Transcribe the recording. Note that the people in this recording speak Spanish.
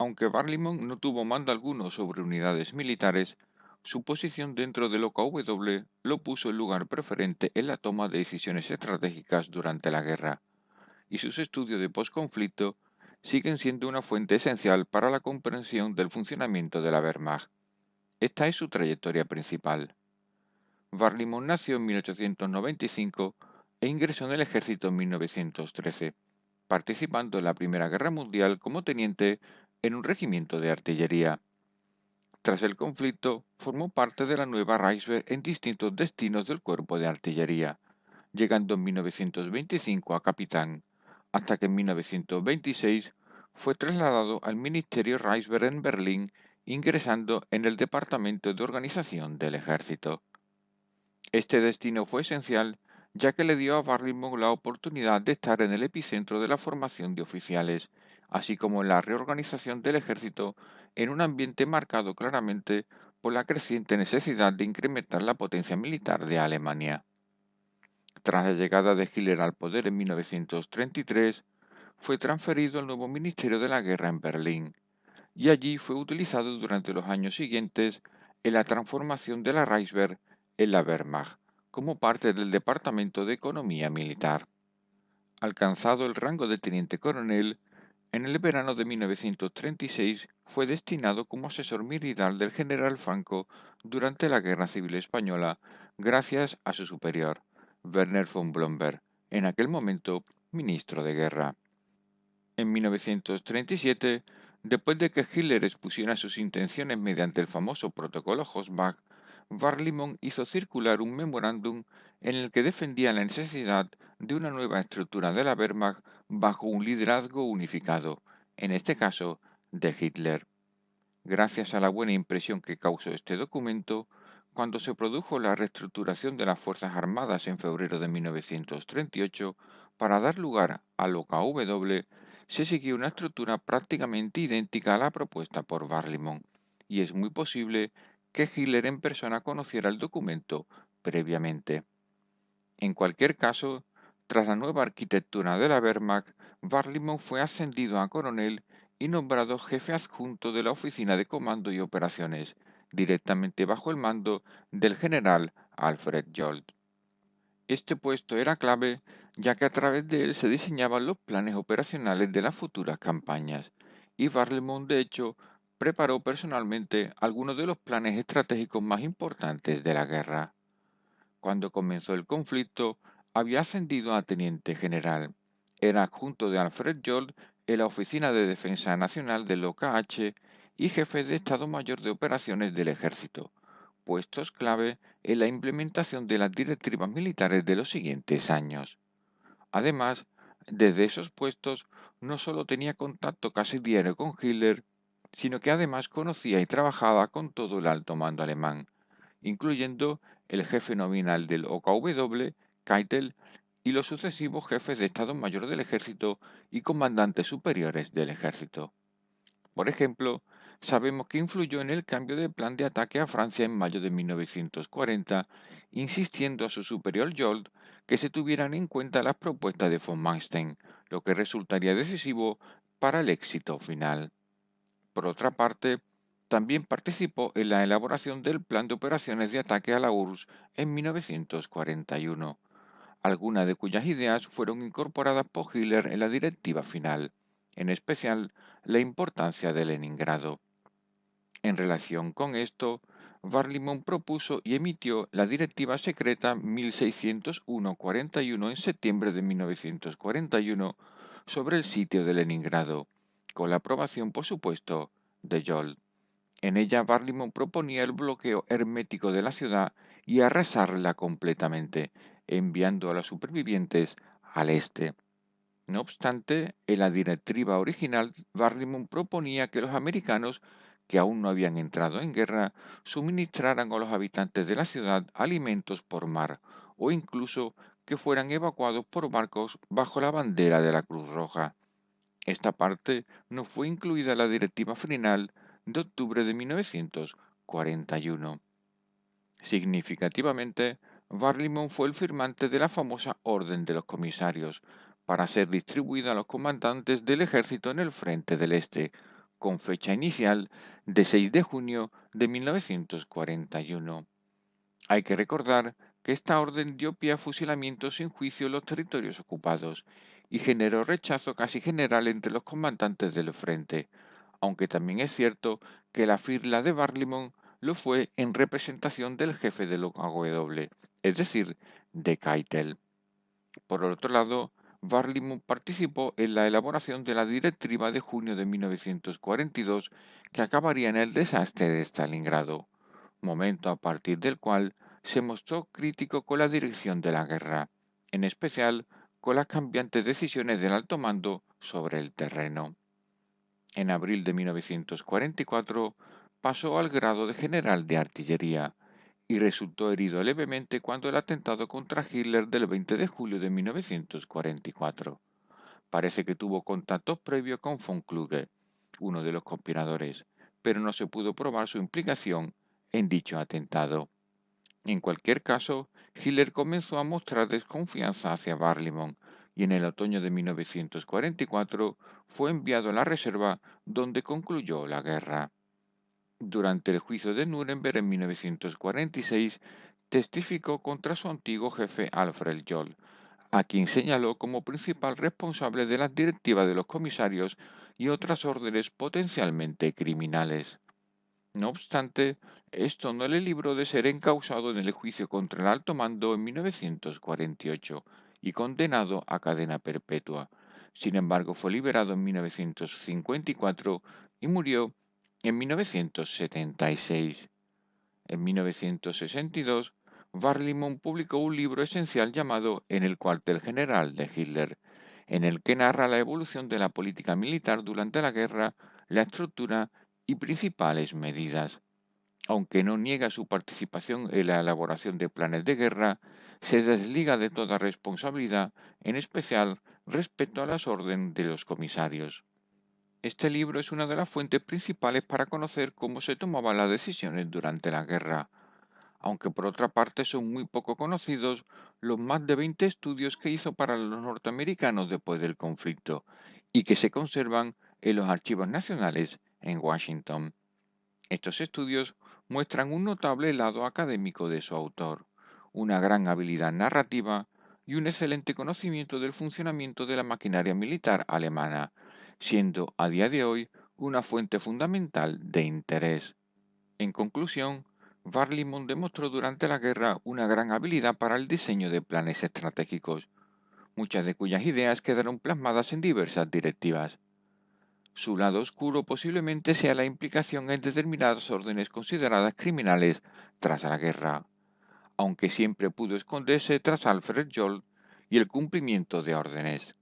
Aunque Barlimont no tuvo mando alguno sobre unidades militares, su posición dentro del OKW lo puso en lugar preferente en la toma de decisiones estratégicas durante la guerra, y sus estudios de posconflicto siguen siendo una fuente esencial para la comprensión del funcionamiento de la Wehrmacht. Esta es su trayectoria principal. Barlimont nació en 1895 e ingresó en el ejército en 1913, participando en la Primera Guerra Mundial como teniente en un regimiento de artillería. Tras el conflicto, formó parte de la nueva Reichswehr en distintos destinos del cuerpo de artillería, llegando en 1925 a capitán, hasta que en 1926 fue trasladado al Ministerio Reichswehr en Berlín, ingresando en el Departamento de Organización del Ejército. Este destino fue esencial, ya que le dio a Barrymore la oportunidad de estar en el epicentro de la formación de oficiales, así como en la reorganización del ejército en un ambiente marcado claramente por la creciente necesidad de incrementar la potencia militar de Alemania. Tras la llegada de Hitler al poder en 1933, fue transferido al nuevo Ministerio de la Guerra en Berlín, y allí fue utilizado durante los años siguientes en la transformación de la Reichswehr en la Wehrmacht, como parte del Departamento de Economía Militar. Alcanzado el rango de teniente coronel, en el verano de 1936 fue destinado como asesor militar del general Franco durante la Guerra Civil Española, gracias a su superior, Werner von Blomberg, en aquel momento ministro de Guerra. En 1937, después de que Hitler expusiera sus intenciones mediante el famoso Protocolo Hossbach, Barlimont hizo circular un memorándum en el que defendía la necesidad de una nueva estructura de la Wehrmacht bajo un liderazgo unificado, en este caso de Hitler. Gracias a la buena impresión que causó este documento, cuando se produjo la reestructuración de las Fuerzas Armadas en febrero de 1938 para dar lugar al OKW, se siguió una estructura prácticamente idéntica a la propuesta por Barlimont, y es muy posible que Hitler en persona conociera el documento previamente. En cualquier caso, tras la nueva arquitectura de la Wehrmacht, Barlimont fue ascendido a coronel y nombrado jefe adjunto de la Oficina de Comando y Operaciones, directamente bajo el mando del general Alfred Jolt. Este puesto era clave ya que a través de él se diseñaban los planes operacionales de las futuras campañas, y Barlimont de hecho preparó personalmente algunos de los planes estratégicos más importantes de la guerra. Cuando comenzó el conflicto, había ascendido a teniente general. Era adjunto de Alfred Jolt en la Oficina de Defensa Nacional del OKH y jefe de Estado Mayor de Operaciones del Ejército, puestos clave en la implementación de las directivas militares de los siguientes años. Además, desde esos puestos no solo tenía contacto casi diario con Hitler, sino que además conocía y trabajaba con todo el alto mando alemán, incluyendo el jefe nominal del OKW, Keitel, y los sucesivos jefes de Estado Mayor del Ejército y comandantes superiores del Ejército. Por ejemplo, sabemos que influyó en el cambio de plan de ataque a Francia en mayo de 1940, insistiendo a su superior Jolt que se tuvieran en cuenta las propuestas de von Manstein, lo que resultaría decisivo para el éxito final. Por otra parte, también participó en la elaboración del Plan de Operaciones de Ataque a la URSS en 1941, algunas de cuyas ideas fueron incorporadas por Hitler en la directiva final, en especial la importancia de Leningrado. En relación con esto, Barlimont propuso y emitió la Directiva Secreta 1601-41 en septiembre de 1941 sobre el sitio de Leningrado, con la aprobación, por supuesto, de Jolt. En ella, Barlimont proponía el bloqueo hermético de la ciudad y arrasarla completamente, enviando a los supervivientes al este. No obstante, en la directiva original, Barlimont proponía que los americanos, que aún no habían entrado en guerra, suministraran a los habitantes de la ciudad alimentos por mar, o incluso que fueran evacuados por barcos bajo la bandera de la Cruz Roja. Esta parte no fue incluida en la directiva final de octubre de 1941. Significativamente, Barlimont fue el firmante de la famosa Orden de los Comisarios, para ser distribuida a los comandantes del ejército en el frente del Este, con fecha inicial de 6 de junio de 1941. Hay que recordar que esta orden dio pie a fusilamientos sin juicio en los territorios ocupados y generó rechazo casi general entre los comandantes del frente, aunque también es cierto que la firla de Barlimont lo fue en representación del jefe del OKW, es decir, de Keitel. Por otro lado, Barlimont participó en la elaboración de la Directiva de junio de 1942 que acabaría en el desastre de Stalingrado, momento a partir del cual se mostró crítico con la dirección de la guerra, en especial con las cambiantes decisiones del alto mando sobre el terreno. En abril de 1944 pasó al grado de general de artillería y resultó herido levemente cuando el atentado contra Hitler del 20 de julio de 1944. Parece que tuvo contacto previo con von Kluge, uno de los conspiradores, pero no se pudo probar su implicación en dicho atentado. En cualquier caso, Hitler comenzó a mostrar desconfianza hacia Barlimont y en el otoño de 1944 fue enviado a la reserva donde concluyó la guerra. Durante el juicio de Nuremberg en 1946, testificó contra su antiguo jefe Alfred Joll, a quien señaló como principal responsable de las directivas de los comisarios y otras órdenes potencialmente criminales. No obstante, esto no le libró de ser encausado en el juicio contra el alto mando en 1948 y condenado a cadena perpetua. Sin embargo, fue liberado en 1954 y murió en 1976. En 1962, Barlimont publicó un libro esencial llamado En el cuartel general de Hitler, en el que narra la evolución de la política militar durante la guerra, la estructura y principales medidas. Aunque no niega su participación en la elaboración de planes de guerra, se desliga de toda responsabilidad, en especial respecto a las órdenes de los comisarios. Este libro es una de las fuentes principales para conocer cómo se tomaban las decisiones durante la guerra, aunque por otra parte son muy poco conocidos los más de 20 estudios que hizo para los norteamericanos después del conflicto y que se conservan en los archivos nacionales en Washington. Estos estudios muestran un notable lado académico de su autor, una gran habilidad narrativa y un excelente conocimiento del funcionamiento de la maquinaria militar alemana, siendo a día de hoy una fuente fundamental de interés. En conclusión, Barlimont demostró durante la guerra una gran habilidad para el diseño de planes estratégicos, muchas de cuyas ideas quedaron plasmadas en diversas directivas. Su lado oscuro posiblemente sea la implicación en determinadas órdenes consideradas criminales tras la guerra, aunque siempre pudo esconderse tras Alfred Joll y el cumplimiento de órdenes.